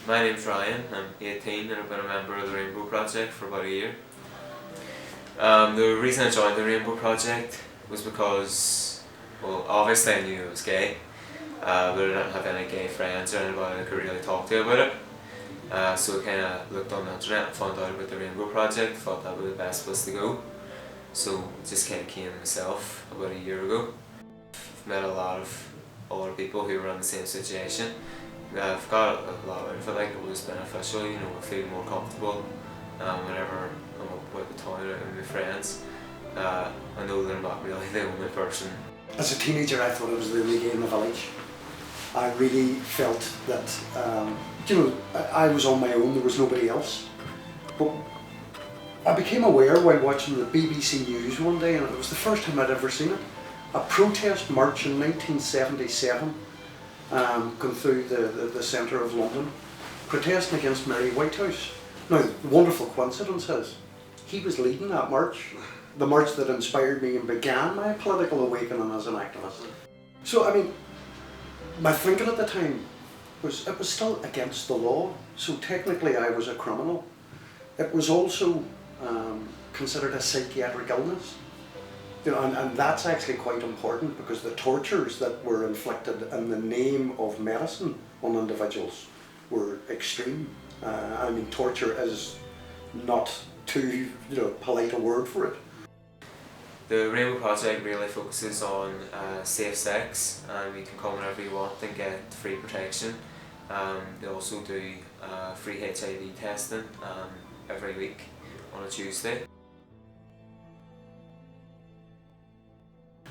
My name's Ryan, I'm 18 and I've been a member of the Rainbow Project for about a year. The reason I joined the Rainbow Project was because, well, obviously I knew I was gay, but I didn't have any gay friends or anybody I could really talk to about it. So I kind of looked on the internet and found out about the Rainbow Project, thought that would be the best place to go. So just kind of came myself about a year ago. I've met a lot of older people who were in the same situation. I've got a lot out of it, like it was beneficial, you know, I feel more comfortable whenever I'm up about the town with my friends. I know that I'm not really the only person. As a teenager I thought it was the only gay in the village. I really felt that, I was on my own, there was nobody else. But I became aware while watching the BBC News one day, and it was the first time I'd ever seen it. A protest march in 1977 going through the centre of London, protesting against Mary Whitehouse. Now, the wonderful coincidence is, he was leading that march, the march that inspired me and began my political awakening as an activist. So, I mean, my thinking at the time was, it was still against the law, so technically I was a criminal. It was also considered a psychiatric illness. You know, and that's actually quite important, because the tortures that were inflicted in the name of medicine on individuals were extreme. I mean, torture is not too polite a word for it. The Rainbow Project really focuses on safe sex, and you can come whenever you want and get free protection. They also do free HIV testing every week on a Tuesday.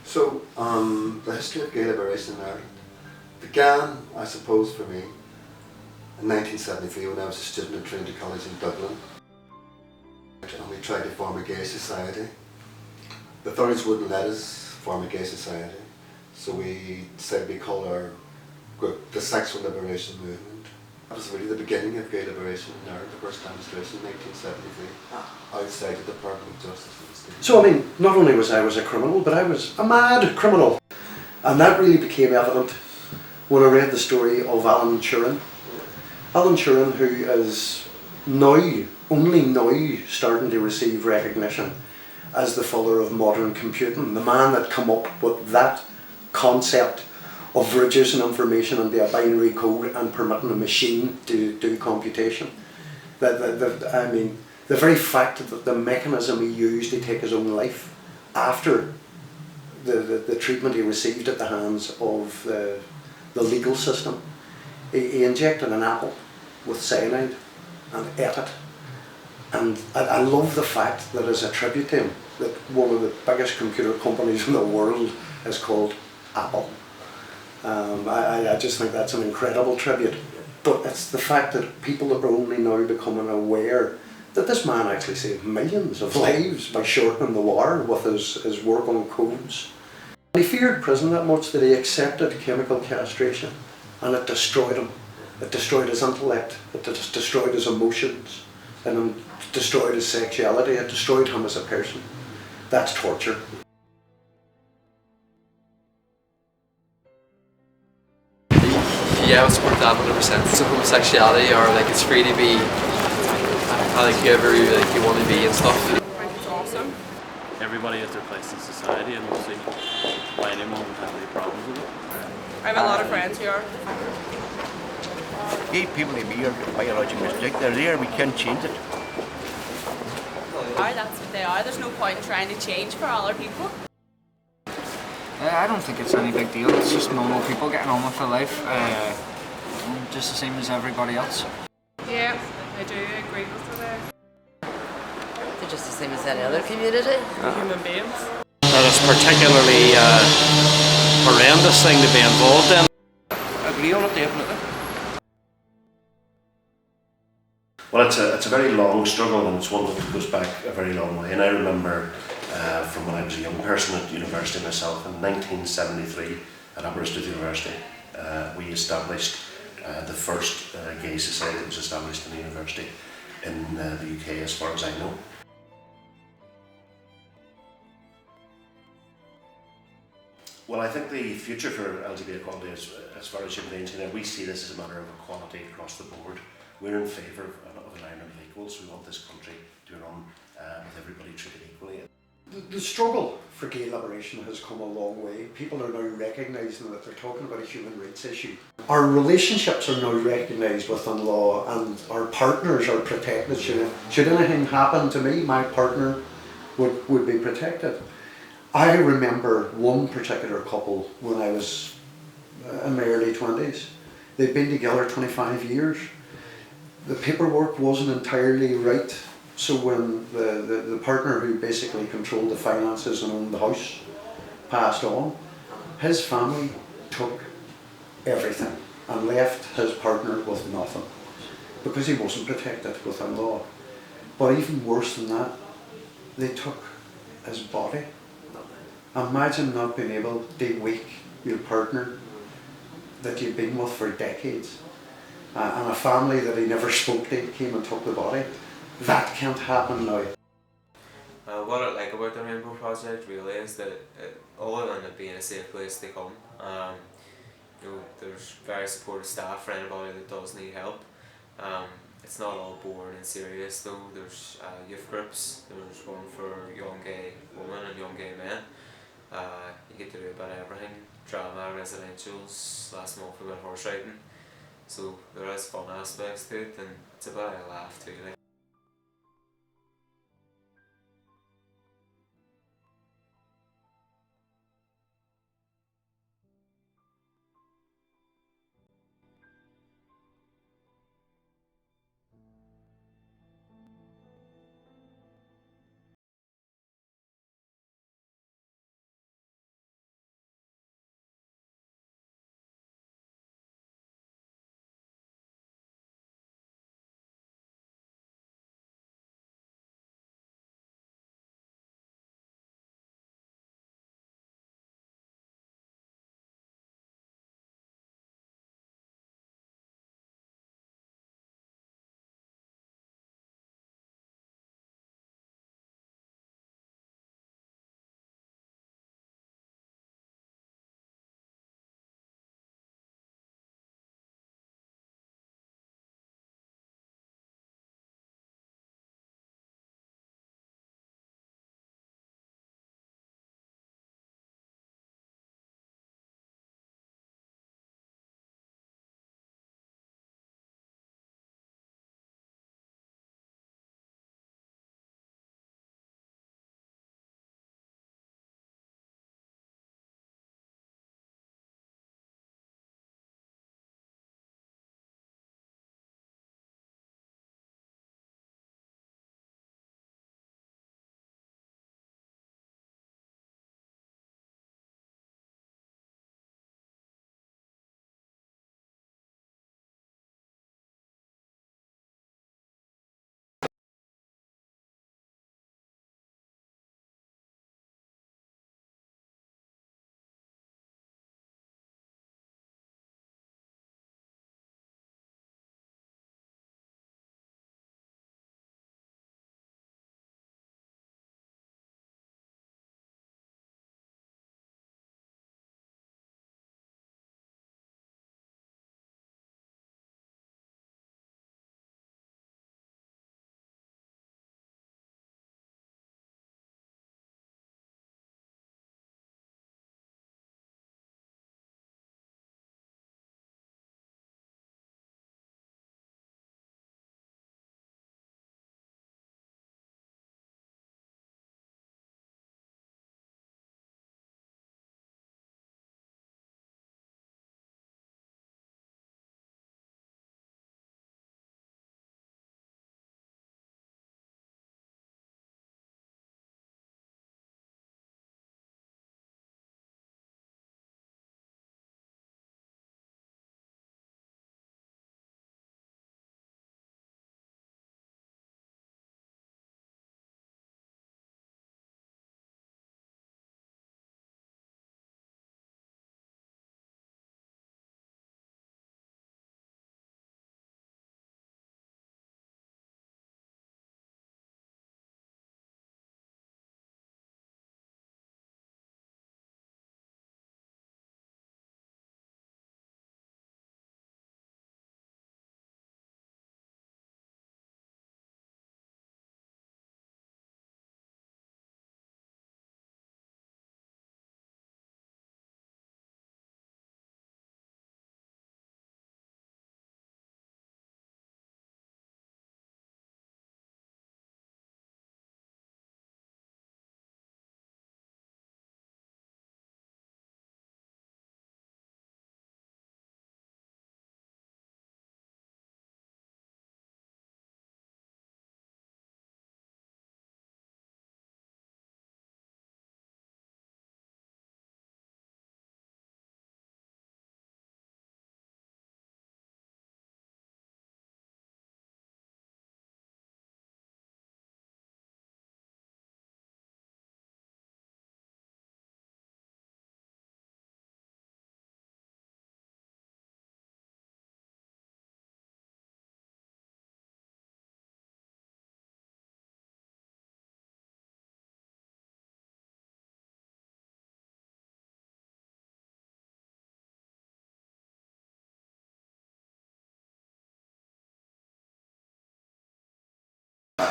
So, the history of gay liberation in Ireland began, I suppose, for me in 1973 when I was a student at Trinity College in Dublin. And we tried to form a gay society. The authorities wouldn't let us form a gay society, so we decided we call our group the Sexual Liberation Movement. That was really the beginning of gay liberation in Ireland, the first demonstration in 1973, outside the Department of Justice. So, I mean, not only was I a criminal, but I was a mad criminal. And that really became evident when I read the story of Alan Turing. Alan Turing, who is now, only now, starting to receive recognition as the father of modern computing, the man that came up with that concept of reducing information into a binary code and permitting a machine to do computation. I mean, the very fact that the mechanism he used to take his own life after the treatment he received at the hands of the legal system, he injected an apple with cyanide and ate it. And I love the fact that, as a tribute to him, that one of the biggest computer companies in the world is called Apple. I just think that's an incredible tribute. But it's the fact that people are only now becoming aware that this man actually saved millions of lives by shortening the war with his work on codes. He feared prison that much that he accepted chemical castration, and it destroyed him. It destroyed his intellect, it destroyed his emotions, and it destroyed his sexuality, it destroyed him as a person. That's torture. Yeah, I would support that 100%. So homosexuality, or like it's free to be like whoever you want to be and stuff. I think it's awesome. Everybody has their place in society, and we'll see why anyone would have any problems with it. I have a lot of friends who are. Gay people to be are biological mistake. They're there, we can't change it. That's what they are. There's no point in trying to change for other people. I don't think it's any big deal. It's just normal people getting on with their life, just the same as everybody else. Yeah, I do agree with you there. They're just the same as any other community. Human beings. That is particularly horrendous thing to be involved in. I agree on it, definitely. Well, it's a very long struggle, and it's one that goes back a very long way. And I remember from when I was a young person at university myself, in 1973 at Aberystwyth University, we established the first gay society that was established in the university in the UK, as far as I know. Well, I think the future for LGBT equality, as far as human beings, we see this as a matter of equality across the board. we're in favour of an Ireland of equals. We want this country to run with everybody treated equally. The struggle for gay liberation has come a long way. People are now recognising that they're talking about a human rights issue. Our relationships are now recognised within law, and our partners are protected. Should anything happen to me, my partner would be protected. I remember one particular couple when I was in my early 20s. They'd been together 25 years. The paperwork wasn't entirely right. So when the partner who basically controlled the finances and owned the house passed on, his family took everything and left his partner with nothing because he wasn't protected within law. But even worse than that, they took his body. Imagine not being able to wake your partner that you've been with for decades, and a family that he never spoke to came and took the body. That can't happen now. What I like about the Rainbow Project really is that other than it being a safe place to come, there's very supportive staff for anybody that does need help. It's not all boring and serious though. There's youth groups. There's one for young gay women and young gay men. You get to do about everything: drama, residentials. Last month we went horse riding. So there is fun aspects to it, and it's about a laugh too. Like.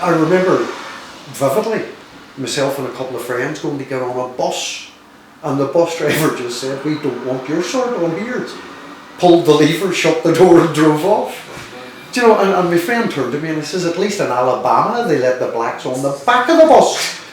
I remember vividly myself and a couple of friends going to get on a bus, and the bus driver just said, "We don't want your sort on here." Pulled the lever, shut the door and drove off. Do you know, and my friend turned to me and he says, "At least in Alabama they let the blacks on the back of the bus."